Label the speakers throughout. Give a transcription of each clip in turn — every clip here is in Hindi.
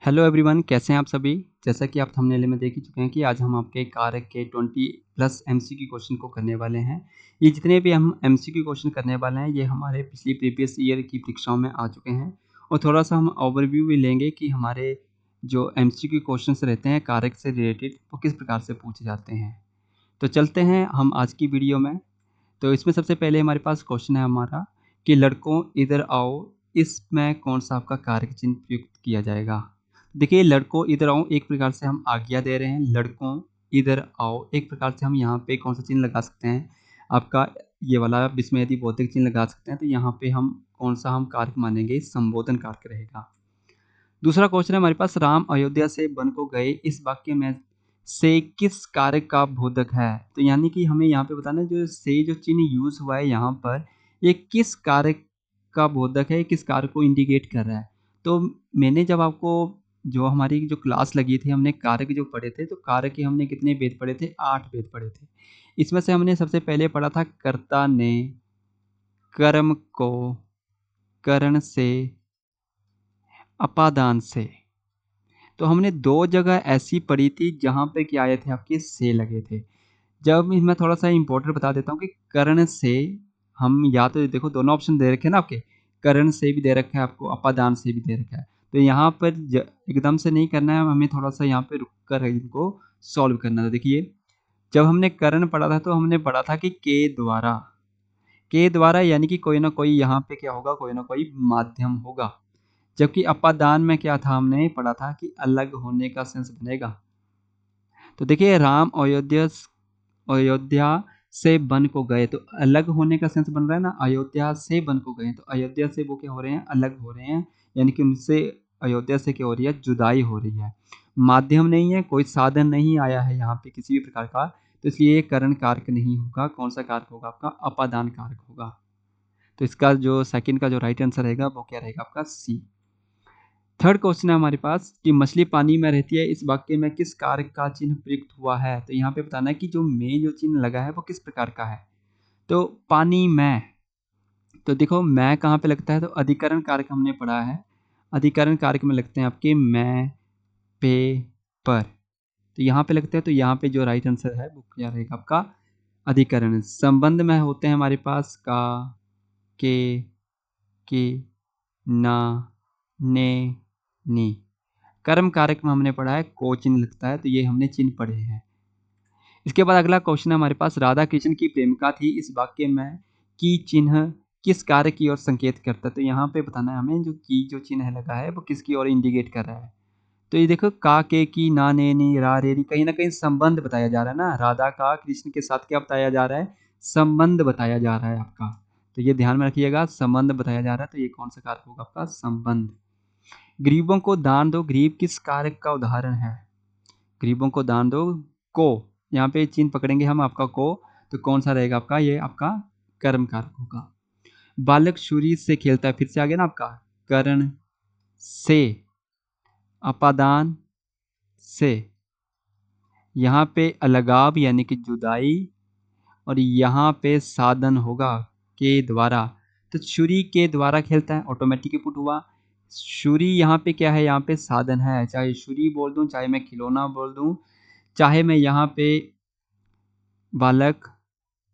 Speaker 1: हेलो एवरीवन, कैसे हैं आप सभी। जैसा कि आप थंबनेल में देख ही चुके हैं कि आज हम आपके कारक के 20+ एमसीक्यू क्वेश्चन को करने वाले हैं। ये जितने भी हम एमसीक्यू क्वेश्चन करने वाले हैं ये हमारे पिछली प्रीवियस ईयर की परीक्षाओं में आ चुके हैं और थोड़ा सा हम ओवरव्यू भी लेंगे कि हमारे जो एमसीक्यू क्वेश्चंस रहते हैं कारक से रिलेटेड वो किस प्रकार से पूछे जाते हैं। तो चलते हैं हम आज की वीडियो में। तो इसमें सबसे पहले हमारे पास क्वेश्चन है हमारा कि लड़कों इधर आओ, इसमें कौन सा आपका कारक चिन्ह प्रयुक्त किया जाएगा। देखिए, लड़कों इधर आओ एक प्रकार से हम आज्ञा दे रहे हैं। लड़कों इधर आओ एक प्रकार से हम यहाँ पे कौन सा चिन्ह लगा सकते हैं, आपका ये वाला विस्मयति भौतिक चिन्ह लगा सकते हैं। तो यहाँ पे हम कौन सा हम कारक मानेंगे, संबोधन कारक रहेगा। दूसरा क्वेश्चन है हमारे पास, राम अयोध्या से वन को गए, इस वाक्य में से किस कारक का बोधक है। तो यानी कि हमें यहाँ पे बताना है जो से जो चिन्ह यूज हुआ है यहाँ पर ये किस कारक का बोधक है, किस कारक को इंडिकेट कर रहा है। तो मैंने जब आपको जो हमारी जो क्लास लगी थी हमने कारक जो पढ़े थे, तो कारक के हमने कितने भेद पढ़े थे, 8 भेद पढ़े थे। इसमें से हमने सबसे पहले पढ़ा था कर्ता ने कर्म को करण से अपादान से। तो हमने 2 जगह ऐसी पढ़ी थी जहाँ पे क्या आए थे, आपके से लगे थे। जब मैं थोड़ा सा इंपॉर्टेंट बता देता हूँ कि कर्ण से हम या तो देखो दोनों ऑप्शन दे रखे हैं ना आपके, कर्ण से भी दे रखा है आपको, अपादान से भी दे रखा है। तो यहाँ पर एकदम से नहीं करना है, हमें थोड़ा सा यहाँ पे रुक कर इनको सॉल्व करना था। देखिए, जब हमने कर्ण पढ़ा था तो हमने पढ़ा था कि के द्वारा यानी कि कोई ना कोई यहाँ पे क्या होगा, कोई ना कोई माध्यम होगा। जबकि अपादान में क्या था, हमने पढ़ा था कि अलग होने का सेंस बनेगा। तो देखिए, राम अयोध्या से वन को गए, तो अलग होने का सेंस बन रहा है ना, अयोध्या से वन को गए, तो अयोध्या से वो क्या हो रहे हैं, अलग हो रहे हैं। यानी कि उनसे अयोध्या से क्या हो रही है, जुदाई हो रही है। माध्यम नहीं है, कोई साधन नहीं आया है यहाँ पे किसी भी प्रकार का, तो इसलिए करण कारक नहीं होगा। कौन सा कारक होगा आपका, अपादान कारक होगा। तो इसका जो सेकंड का जो राइट आंसर रहेगा वो क्या रहेगा आपका, सी। थर्ड क्वेश्चन है हमारे पास कि मछली पानी में रहती है, इस वाक्य में किस कारक का चिन्ह प्रयुक्त हुआ है। तो यहाँ पे बताना है कि जो में जो चिन्ह लगा है वो किस प्रकार का है। तो पानी में, तो देखो मैं कहाँ पे लगता है, तो अधिकरण कारक हमने पढ़ा है। अधिकरण कारक में लगते हैं आपके मैं, पे, पर। तो यहाँ पे लगते हैं, तो यहाँ पे जो राइट आंसर है वो क्या रहेगा आपका, अधिकरण। संबंध में होते हैं हमारे पास का, के, ना, ने, नी। कर्म कारक में हमने पढ़ा है को चिन्ह लगता है, तो ये हमने चिन्ह पढ़े हैं। इसके बाद अगला क्वेश्चन है हमारे पास, राधा कृष्ण की प्रेमिका थी, इस वाक्य में की चिन्ह किस कार्य की ओर संकेत करता है। तो यहाँ पे बताना है हमें जो की जो चिन्ह लगा है वो किसकी ओर इंडिकेट कर रहा है। तो ये देखो, का, के, की, ना, ने, नी, रा, रे, री, कहीं ना कहीं संबंध बताया जा रहा है ना। राधा का कृष्ण के साथ क्या बताया जा रहा है, संबंध बताया जा रहा है आपका। तो ये ध्यान में रखिएगा, संबंध बताया जा रहा है, तो ये कौन सा कारक होगा आपका, संबंध। गरीबों को दान दो, गरीब किस कारक का उदाहरण है। गरीबों को दान दो, को, यहाँ पे चिन्ह पकड़ेंगे हम आपका को, तो कौन सा रहेगा आपका, ये आपका कर्म कारक होगा। बालक छुरी से खेलता है, फिर से आ गया ना आपका करण से, अपादान से, यहाँ पे अलगाव यानी कि जुदाई, और यहाँ पे साधन होगा के द्वारा। तो छुरी के द्वारा खेलता है, ऑटोमेटिक पुट हुआ। छुरी यहाँ पे क्या है, यहाँ पे साधन है, चाहे छुरी बोल दूं, चाहे मैं खिलौना बोल दूं, चाहे मैं यहाँ पे बालक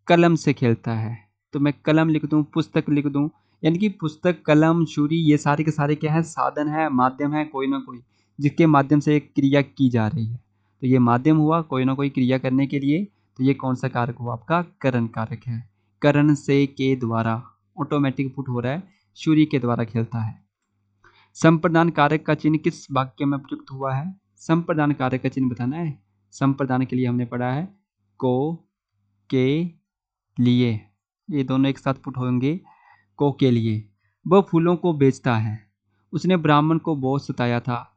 Speaker 1: कलम से खेलता है, तो मैं कलम लिख दूं, पुस्तक लिख दूं। यानी कि पुस्तक, कलम, छुरी, ये सारे के सारे क्या है, साधन है, माध्यम है, कोई ना कोई जिसके माध्यम से एक क्रिया की जा रही है। तो ये माध्यम हुआ कोई ना कोई क्रिया करने के लिए। तो ये कौन सा कारक हुआ आपका, करण कारक है। करण से के द्वारा ऑटोमेटिक पुट हो रहा है, छुरी के द्वारा खेलता है। संप्रदान कारक का चिन्ह किस वाक्य में प्रयुक्त हुआ है। संप्रदान कारक का चिन्ह बताना है। संप्रदान के लिए हमने पढ़ा है को, के लिए, ये दोनों एक साथ पुट होंगे, को के लिए। वह फूलों को बेचता है, उसने ब्राह्मण को बहुत सताया था,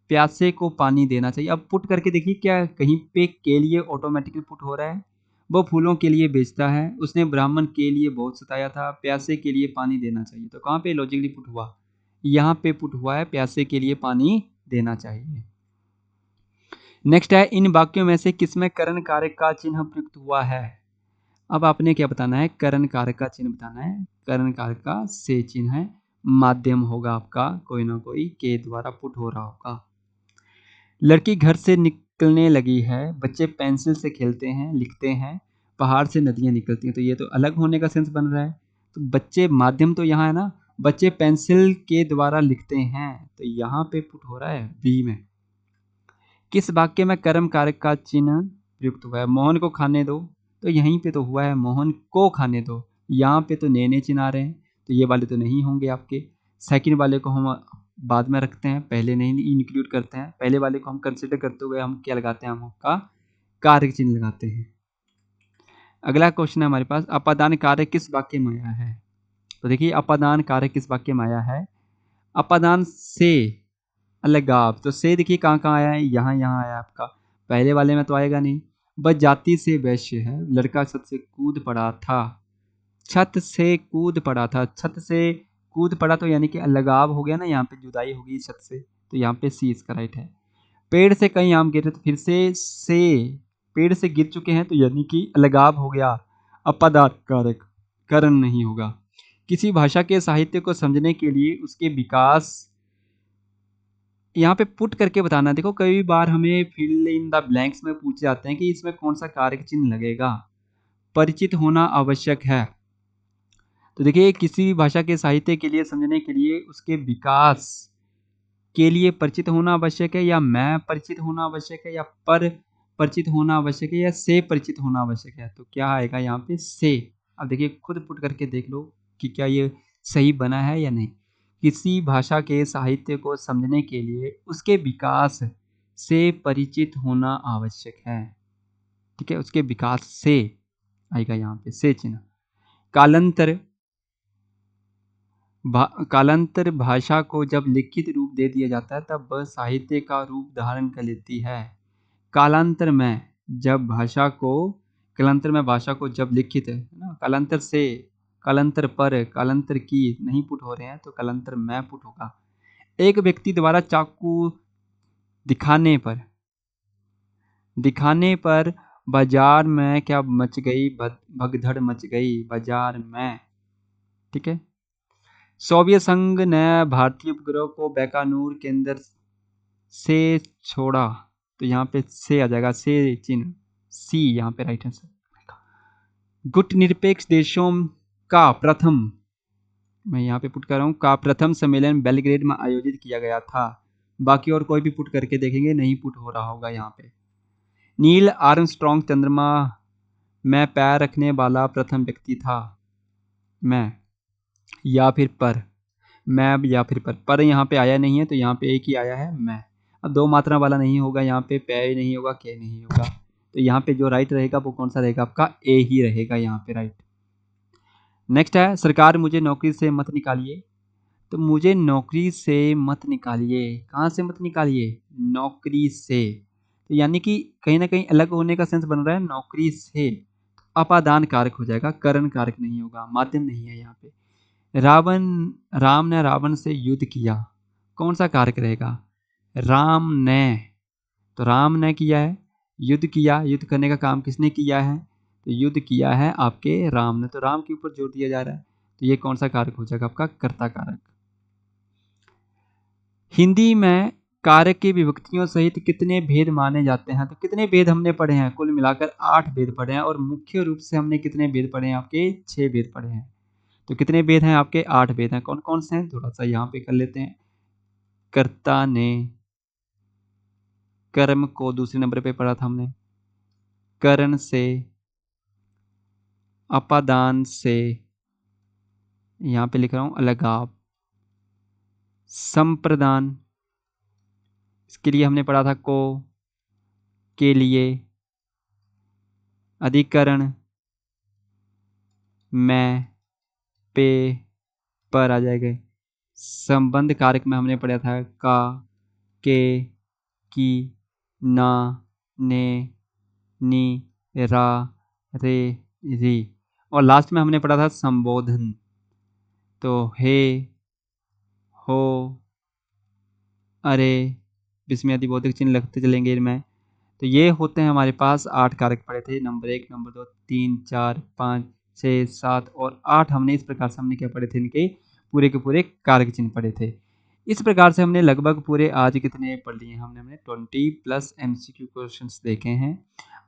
Speaker 1: प्यासे को पानी देना चाहिए। अब पुट करके देखिए, क्या कहीं पे के लिए ऑटोमेटिकली पुट हो रहा है। वह फूलों के लिए बेचता है, उसने ब्राह्मण के लिए बहुत सताया था, प्यासे के लिए पानी देना चाहिए। तो कहाँ पे लॉजिकली पुट हुआ, यहाँ पे पुट हुआ है, प्यासे के लिए पानी देना चाहिए। नेक्स्ट है, इन वाक्यों में से किसमें करण कारक का चिन्ह प्रयुक्त हुआ है। अब आपने क्या बताना है, करण कारक का चिन्ह बताना है। करण कारक का से चिन्ह है, माध्यम होगा आपका, कोई ना कोई के द्वारा पुट हो रहा होगा। लड़की घर से निकलने लगी है, बच्चे पेंसिल से खेलते हैं, लिखते हैं, पहाड़ से नदियां निकलती हैं। तो ये तो अलग होने का सेंस बन रहा है। तो बच्चे माध्यम तो यहाँ है ना, बच्चे पेंसिल के द्वारा लिखते हैं, तो यहाँ पे पुट हो रहा है बी में। किस वाक्य में कर्म कारक का चिन्ह प्रयुक्त हुआ है? मोहन को खाने दो, तो यहीं पे तो हुआ है मोहन को खाने दो। यहाँ पे तो ने चिन्ह आ रहे हैं, तो ये वाले तो नहीं होंगे आपके। सेकंड वाले को हम बाद में रखते हैं, पहले नहीं इंक्लूड करते हैं। पहले वाले को हम कंसिडर करते हुए हम क्या लगाते हैं, हम आपका कारक चिन्ह लगाते हैं। अगला क्वेश्चन है हमारे पास, अपादान कारक किस वाक्य में आया है? तो देखिए अपादान कारक किस वाक्य में आया है? अपादान से अलगाव, तो से देखिए कहाँ कहाँ आया है, यहाँ यहाँ आया आपका। पहले वाले में तो आएगा नहीं। बस जाति से वैश्य है, लड़का छत से कूद पड़ा था। छत से कूद पड़ा था, छत से कूद पड़ा तो यानी कि अलगाव हो गया ना, यहाँ पे जुदाई होगी छत से, तो यहाँ पे सी इसका राइट है। पेड़ से कई आम गिरे, तो फिर से पेड़ से गिर चुके हैं, तो यानी कि अलगाव हो गया, अपदार्थ कारक, करण नहीं होगा। किसी भाषा के साहित्य को समझने के लिए उसके विकास, यहाँ पे पुट करके बताना। देखो कई बार हमें फिल इन द ब्लैंक्स में पूछे जाते हैं कि इसमें कौन सा कारक चिन्ह लगेगा। परिचित होना आवश्यक है, तो देखिए किसी भी भाषा के साहित्य के लिए समझने के लिए उसके विकास के लिए परिचित होना आवश्यक है, या मैं परिचित होना आवश्यक है, या पर परिचित होना आवश्यक है, या से परिचित होना आवश्यक है। तो क्या आएगा यहाँ पे, से। अब देखिए खुद पुट करके देख लो कि क्या ये सही बना है या नहीं। किसी भाषा के साहित्य को समझने के लिए उसके विकास से परिचित होना आवश्यक है। ठीक है, उसके विकास से आएगा यहाँ पे से चिन्ह। कालांतर भाषा को जब लिखित रूप दे दिया जाता है तब वह साहित्य का रूप धारण कर लेती है। कालांतर में जब भाषा को, कालांतर में भाषा को जब लिखित है ना, कालांतर से, कालांतर पर, कालांतर की नहीं पुट हो रहे हैं, तो कालांतर में पुट होगा। एक व्यक्ति द्वारा चाकू दिखाने पर बाजार में क्या मच गई, भगदड़ मच गई बाजार में। ठीक है, सोवियत संघ ने भारतीय उपग्रह को बैकानूर केंद्र से छोड़ा, तो यहाँ पे से आ जाएगा, से चिन्ह, सी यहाँ पे राइट आंसर। गुट निरपेक्ष देशों का प्रथम, मैं यहाँ पे पुट कर रहा हूँ, का प्रथम सम्मेलन बेलग्रेड में आयोजित किया गया था। बाकी और कोई भी पुट करके देखेंगे नहीं पुट हो रहा होगा यहाँ पे। नील आर्मस्ट्रॉन्ग चंद्रमा में पैर रखने वाला प्रथम व्यक्ति था। मैं या फिर पर, मैं या फिर पर यहाँ पे आया नहीं है, तो यहाँ पे एक ही आया है मैं। अब दो मात्रा वाला नहीं होगा, यहाँ पे पैर नहीं होगा, के नहीं होगा, तो यहाँ पे जो राइट रहेगा वो कौन सा रहेगा, आपका ए ही रहेगा यहाँ पे राइट। नेक्स्ट है, सरकार मुझे नौकरी से मत निकालिए। तो मुझे नौकरी से मत निकालिए, कहाँ से मत निकालिए, नौकरी से, तो यानी कि कहीं ना कहीं अलग होने का सेंस बन रहा है, नौकरी से। अपादान कारक हो जाएगा, करण कारक नहीं होगा, माध्यम नहीं है यहाँ पे। राम ने रावण से युद्ध किया, कौन सा कारक रहेगा, राम ने, तो राम ने किया है, युद्ध किया, युद्ध करने का काम किसने किया है, तो युद्ध किया है आपके राम ने, तो राम के ऊपर जोर दिया जा रहा है, तो ये कौन सा कारक हो जाएगा, आपका कर्ता कारक। हिंदी में कारक की विभक्तियों सहित कितने भेद माने जाते हैं? तो कितने भेद हमने पढ़े हैं, कुल मिलाकर 8 भेद पढ़े हैं, और मुख्य रूप से हमने कितने भेद पढ़े हैं, आपके 6 भेद पढ़े हैं। तो कितने भेद हैं आपके, 8 भेद हैं। कौन कौन से हैं, थोड़ा सा यहाँ पे कर लेते हैं। कर्ता ने, कर्म को दूसरे नंबर पे पढ़ा था हमने, करण से, अपादान से, यहाँ पे लिख रहा हूँ अलगाव, संप्रदान, इसके लिए हमने पढ़ा था को, के लिए, अधिकरण, मैं, पे, पर आ जाएगा। संबंध कारक में हमने पढ़ा था का, के, की, ना, ने, नी, रा, रे, री, और लास्ट में हमने पढ़ा था संबोधन, तो हे, हो, अरे, इसमें अधिबोधक चिन्ह लगते चलेंगे इनमें। तो ये होते हैं हमारे पास 8 कारक पड़े थे, नंबर 1, नंबर 2, 3, 4, 5, 6, 7 और 8 हमने इस प्रकार से हमने क्या पढ़े थे, इनके पूरे के पूरे कारक चिन्ह पढ़े थे। इस प्रकार से हमने लगभग पूरे आज कितने पढ़ लिए हैं, हमने 20+ MCQ क्वेश्चंस देखे हैं।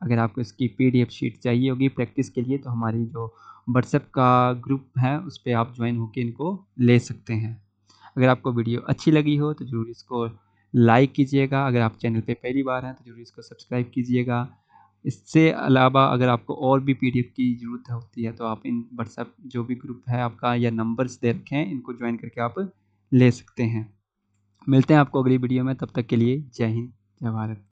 Speaker 1: अगर आपको इसकी PDF शीट चाहिए होगी प्रैक्टिस के लिए तो हमारी जो व्हाट्सएप का ग्रुप है उस पे आप ज्वाइन होकर इनको ले सकते हैं। अगर आपको वीडियो अच्छी लगी हो तो ज़रूर इसको लाइक कीजिएगा। अगर आप चैनल पे पहली बार हैं तो ज़रूर इसको सब्सक्राइब कीजिएगा। इससे अलावा अगर आपको और भी PDF की ज़रूरत होती है तो आप इन व्हाट्सएप जो भी ग्रुप है आपका या नंबर्स दे रखे हैं इनको ज्वाइन करके आप ले सकते हैं। मिलते हैं आपको अगली वीडियो में, तब तक के लिए जय हिंद, जय भारत।